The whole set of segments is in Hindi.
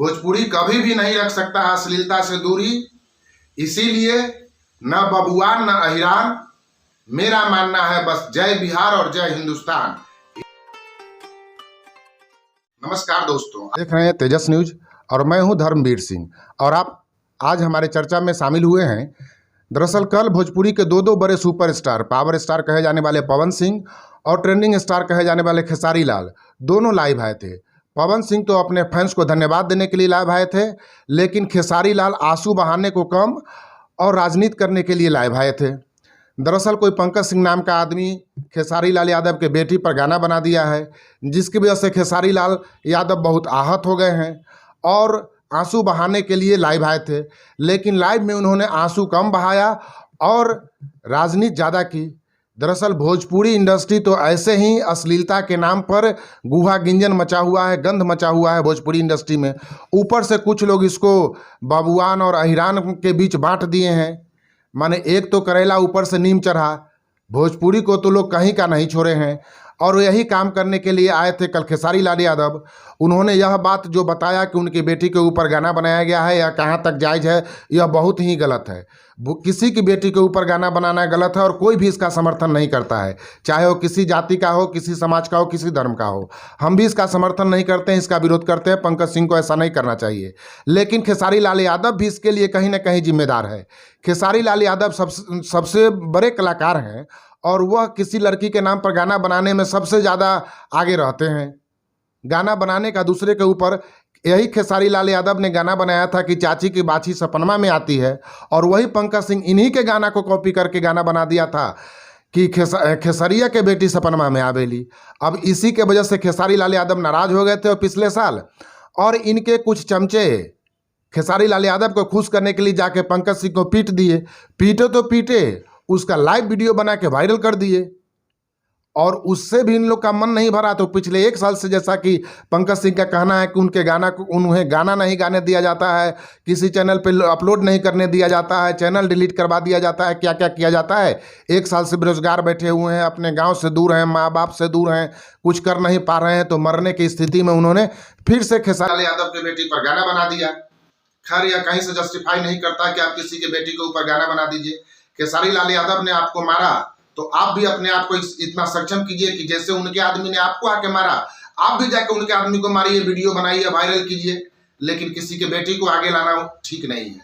भोजपुरी कभी भी नहीं रख सकता है अश्लीलता से दूरी। इसीलिए न बबुआन न अहिरान, मेरा मानना है बस जय बिहार और जय हिंदुस्तान। नमस्कार दोस्तों, देख रहे हैं तेजस न्यूज और मैं हूं धर्मवीर सिंह और आप आज हमारे चर्चा में शामिल हुए हैं। दरअसल कल भोजपुरी के दो बड़े सुपरस्टार, पावर स्टार कहे जाने वाले पवन सिंह और ट्रेंडिंग स्टार कहे जाने वाले खेसारी लाल दोनों लाइव आए थे। पवन सिंह तो अपने फैंस को धन्यवाद देने के लिए लाइव आए थे, लेकिन खेसारी लाल आंसू बहाने को कम और राजनीति करने के लिए लाइव आए थे। दरअसल कोई पंकज सिंह नाम का आदमी खेसारी लाल यादव के बेटी पर गाना बना दिया है, जिसकी वजह से खेसारी लाल यादव बहुत आहत हो गए हैं और आंसू बहाने के लिए लाइव आए थे। लेकिन लाइव में उन्होंने आंसू कम बहाया और राजनीति ज़्यादा की। दरअसल भोजपुरी इंडस्ट्री तो ऐसे ही अश्लीलता के नाम पर गुहा गिंजन मचा हुआ है, गंध मचा हुआ है भोजपुरी इंडस्ट्री में। ऊपर से कुछ लोग इसको बबुआन और अहिरान के बीच बांट दिए हैं। माने एक तो करेला ऊपर से नीम चढ़ा, भोजपुरी को तो लोग कहीं का नहीं छोड़े हैं। और यही काम करने के लिए आए थे कल खेसारी लाल यादव। उन्होंने यह बात जो बताया कि उनकी बेटी के ऊपर गाना बनाया गया है, यह कहाँ तक जायज़ है, यह बहुत ही गलत है। किसी की बेटी के ऊपर गाना बनाना गलत है और कोई भी इसका समर्थन नहीं करता है, चाहे वो किसी जाति का हो, किसी समाज का हो, किसी धर्म का हो। हम भी इसका समर्थन नहीं करते हैं, इसका विरोध करते हैं। पंकज सिंह को ऐसा नहीं करना चाहिए, लेकिन खेसारी लाल यादव भी इसके लिए कहीं ना कहीं जिम्मेदार है। खेसारी लाल यादव सबसे बड़े कलाकार हैं और वह किसी लड़की के नाम पर गाना बनाने में सबसे ज़्यादा आगे रहते हैं। गाना बनाने का दूसरे के ऊपर, यही खेसारी लाल यादव ने गाना बनाया था कि चाची की बाछी सपनमा में आती है, और वही पंकज सिंह इन्हीं के गाना को कॉपी करके गाना बना दिया था कि खेसरिया के बेटी सपनमा में आवेली। अब इसी के वजह से खेसारी लाल यादव नाराज़ हो गए थे और पिछले साल, और इनके कुछ चमचे खेसारी लाल यादव को खुश करने के लिए जाके पंकज सिंह को पीट दिए। पीटे तो पीटे, उसका लाइव वीडियो बना के वायरल कर दिए और उससे भी इन लोग का मन नहीं भरा। तो पिछले 1 साल से, जैसा कि पंकज सिंह का कहना है कि उन्हें गाना नहीं गाने दिया जाता है, किसी चैनल पे अपलोड नहीं करने दिया जाता है, चैनल डिलीट करवा दिया जाता है, क्या क्या किया जाता है। 1 साल से बेरोजगार बैठे हुए हैं, अपने गाँव से दूर हैं, माँ बाप से दूर हैं, कुछ कर नहीं पा रहे हैं। तो मरने की स्थिति में उन्होंने फिर से खेसारी लाल यादव की बेटी पर गाना बना दिया। खैर, यह कहीं से जस्टिफाई नहीं करता कि आप किसी के बेटी के ऊपर गाना बना दीजिए। खेसारी लाल यादव ने आपको मारा तो आप भी अपने आप को इतना सक्षम कीजिए कि जैसे उनके आदमी ने आपको आके मारा, आप भी जाके उनके आदमी को मारिए, वीडियो बनाइए, वायरल कीजिए। लेकिन किसी के बेटी को आगे लाना ठीक नहीं है।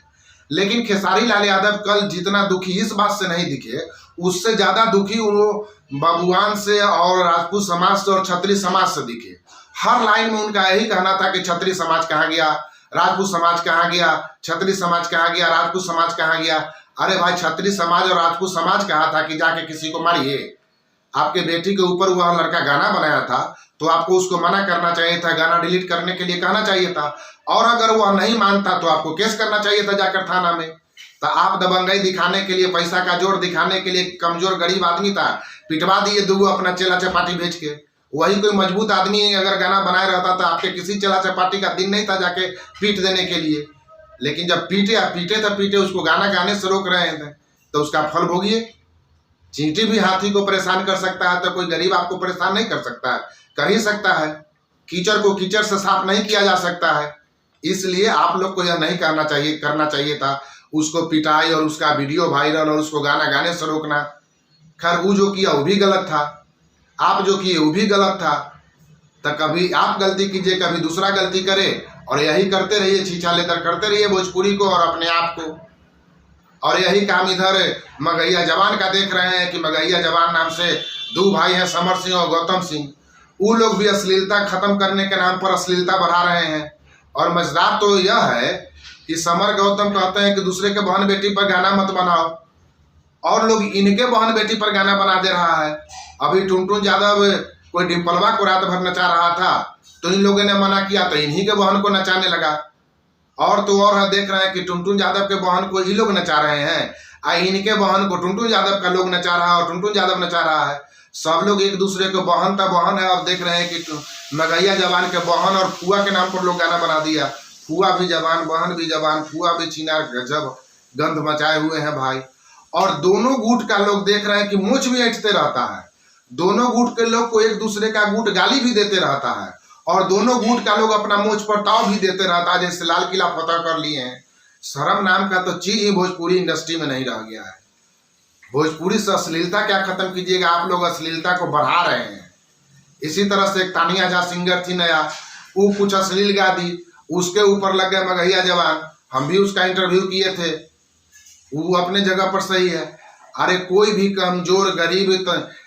लेकिन खेसारी लाल यादव कल जितना दुखी इस बात से नहीं दिखे, उससे ज्यादा दुखी वो बबुआन से और राजपूत समाज से और क्षत्रिय समाज से दिखे। हर लाइन में उनका यही कहना था कि क्षत्रिय समाज कहाँ गया, राजपूत समाज कहाँ गया, क्षत्रिय समाज कहाँ गया, राजपूत समाज कहाँ गया। अरे भाई, क्षत्रिय समाज और राजपूत समाज कहा था कि जाके किसी को मारिए। आपके बेटी के ऊपर वह लड़का गाना बनाया था तो आपको उसको मना करना चाहिए था, गाना डिलीट करने के लिए कहना चाहिए था। और अगर वह नहीं मानता तो आपको केस करना चाहिए था जाकर थाना में। तो आप दबंगई दिखाने के लिए, पैसा का जोर दिखाने के लिए, कमजोर गरीब आदमी था, पिटवा दिए 2 अपना चेला चपाटी भेज के। वही कोई मजबूत आदमी अगर गाना बनाए रहता तो आपके किसी चेला चपाटी का दिन नहीं था जाके पीट देने के लिए। लेकिन जब पीटे उसको गाना गाने से रोक रहे हैं तो उसका फल भोगिए। चींटी भी हाथी को परेशान कर सकता है तो कोई गरीब आपको परेशान नहीं कर सकता है? कर ही सकता है। कीचड़ को कीचड़ से साफ नहीं किया जा सकता है। इसलिए आप लोग को यह नहीं करना चाहिए था, उसको पिटाई और उसका वीडियो वायरल और उसको गाना गाने से रोकना। खैर, वो जो किया वो भी गलत था, आप जो किए वो भी गलत था। तो कभी आप गलती कीजिए, कभी दूसरा गलती करे, और यही करते रहिए, छीछा लेकर करते रहिए भोजपुरी को और अपने आप को। और यही काम इधर मगहिया जवान का देख रहे हैं कि मगहिया जवान नाम से 2 भाई हैं, समर सिंह और गौतम सिंह। वो लोग भी अश्लीलता खत्म करने के नाम पर अश्लीलता बढ़ा रहे हैं। और मजेदार तो यह है कि समर गौतम कहते हैं कि दूसरे के बहन बेटी पर गाना मत बनाओ, और लोग इनके बहन बेटी पर गाना बना दे रहा है। अभी टुनटुन यादव कोई डिम्पलवा को रात भर नचा रहा था तो इन लोगों ने मना किया तो इन्हीं के बहन को नचाने लगा। और तो और देख रहे हैं कि टुनटुन यादव के बहन को ही लोग नचा रहे हैं, इनके बहन को टुनटुन यादव का लोग नचा रहा है और टुनटुन यादव नचा रहा है। सब लोग एक दूसरे को बहन का बहन है। अब देख रहे हैं कि मगहिया जवान के बहन और फुआ के नाम पर लोग गाना बना दिया। फुआ भी जवान, बहन भी जवान, फुआ भी चिनार, गजब गंध मचाए हुए हैं भाई। और दोनों गुट का लोग देख रहे हैं कि मूंछ भी ऐंठते रहता है। दोनों गुट के लोग को एक दूसरे का गुट गाली भी देते रहता है और दोनों गुट का लोग अपना मोच पर ताव भी देते रहता है, जैसे लाल किला फतह कर लिए हैं। शर्म नाम का तो चीज ही भोजपुरी इंडस्ट्री में नहीं रह गया है। भोजपुरी से अश्लीलता क्या खत्म कीजिएगा, आप लोग अश्लीलता को बढ़ा रहे हैं। इसी तरह से एक तानिया झा सिंगर थी नया, वो कुछ अश्लील गा दी, उसके ऊपर लग गए मगहिया जवान। हम भी उसका इंटरव्यू किए थे, वो अपने जगह पर सही है। अरे कोई भी कमजोर गरीब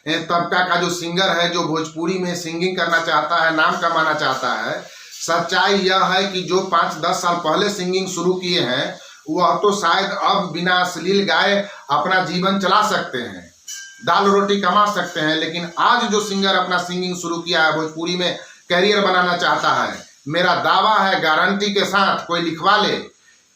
तबका का जो सिंगर है, जो भोजपुरी में सिंगिंग करना चाहता है, नाम कमाना चाहता है, सच्चाई यह है कि जो 5-10 साल पहले सिंगिंग शुरू किए हैं, वह तो शायद अब बिना अश्लील गाए अपना जीवन चला सकते हैं, दाल रोटी कमा सकते हैं। लेकिन आज जो सिंगर अपना सिंगिंग शुरू किया है, भोजपुरी में करियर बनाना चाहता है, मेरा दावा है गारंटी के साथ कोई लिखवा ले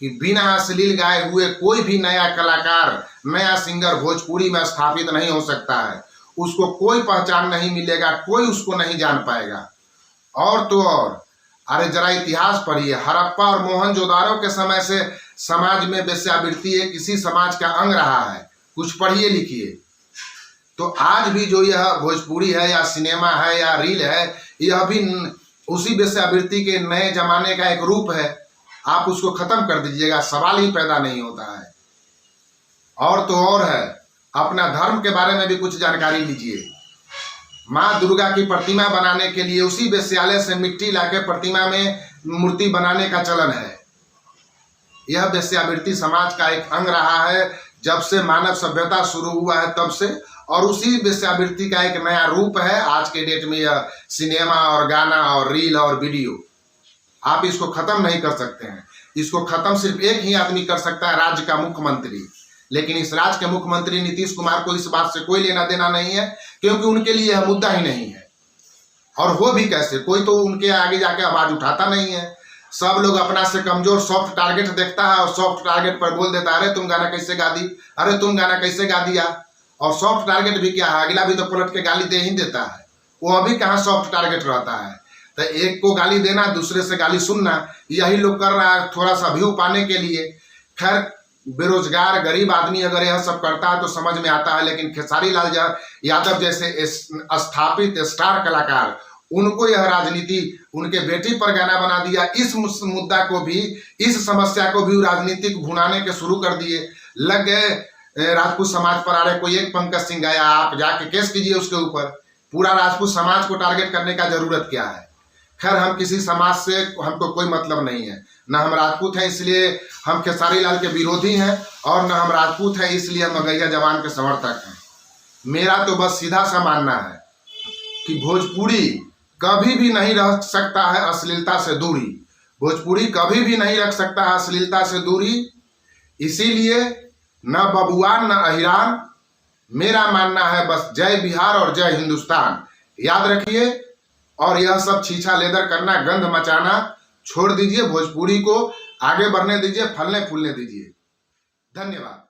कि बिना अश्लील गाए हुए कोई भी नया कलाकार, नया सिंगर भोजपुरी में स्थापित नहीं हो सकता है। उसको कोई पहचान नहीं मिलेगा, कोई उसको नहीं जान पाएगा। और तो और, अरे जरा इतिहास पढ़िए, हड़प्पा और मोहनजोदाड़ो के समय से समाज में वेश्यावृत्ति एक किसी समाज का अंग रहा है। कुछ पढ़िए लिखिए। तो आज भी जो यह भोजपुरी है या सिनेमा है या रील है, यह भी उसी वेश्यावृत्ति के नए जमाने का एक रूप है। आप उसको खत्म कर दीजिएगा, सवाल ही पैदा नहीं होता है। और तो और है, अपना धर्म के बारे में भी कुछ जानकारी लीजिए। माँ दुर्गा की प्रतिमा बनाने के लिए उसी वेश्यालय से मिट्टी लाके प्रतिमा में मूर्ति बनाने का चलन है। यह वेश्यावृत्ति समाज का एक अंग रहा है जब से मानव सभ्यता शुरू हुआ है तब से, और उसी वेश्यावृत्ति का एक नया रूप है आज के डेट में यह सिनेमा और गाना और रील और वीडियो। आप इसको खत्म नहीं कर सकते हैं। इसको खत्म सिर्फ एक ही आदमी कर सकता है, राज्य का मुख्यमंत्री। लेकिन इस राज्य के मुख्यमंत्री नीतीश कुमार को इस बात से कोई लेना देना नहीं है, क्योंकि उनके लिए यह मुद्दा ही नहीं है। और हो भी कैसे, कोई तो उनके आगे जाके आवाज उठाता नहीं है। सब लोग अपना से कमजोर सॉफ्ट टारगेट देखता है और सॉफ्ट टारगेट पर बोल देता है, अरे तुम गाना कैसे गा दी, अरे तुम गाना कैसे गा दिया। और सॉफ्ट टारगेट भी क्या है, अगला भी तो पलट के गाली दे ही देता है। वो अभी कहाँ सॉफ्ट टारगेट रहता है। तो एक को गाली देना, दूसरे से गाली सुनना, यही लोग कर रहा है थोड़ा सा व्यू पाने के लिए। खैर, बेरोजगार गरीब आदमी अगर यह सब करता है तो समझ में आता है, लेकिन खेसारी लाल यादव जैसे स्थापित स्टार कलाकार, उनको यह राजनीति उनके बेटी पर गाना बना दिया। इस मुद्दा को भी, इस समस्या को भी राजनीतिक भुनाने के शुरू कर दिए। लग गए राजपूत समाज पर। अरे कोई एक पंकज सिंह गाया, आप जाके केस कीजिए उसके ऊपर। पूरा राजपूत समाज को टारगेट करने का जरूरत क्या है। खैर, हम किसी समाज से हमको कोई मतलब नहीं है, न हम राजपूत हैं इसलिए हम खेसारी लाल के विरोधी हैं, और न हम राजपूत हैं इसलिए हम मगहिया जवान के समर्थक हैं। मेरा तो बस सीधा सा मानना है कि भोजपुरी कभी भी नहीं रख सकता है अश्लीलता से दूरी। भोजपुरी कभी भी नहीं रख सकता है अश्लीलता से दूरी। इसीलिए न बबुआन न अहिरान, मेरा मानना है बस जय बिहार और जय हिंदुस्तान। याद रखिए। और यह सब छीछा लेदर करना, गंध मचाना छोड़ दीजिए। भोजपुरी को आगे बढ़ने दीजिए, फलने फूलने दीजिए। धन्यवाद।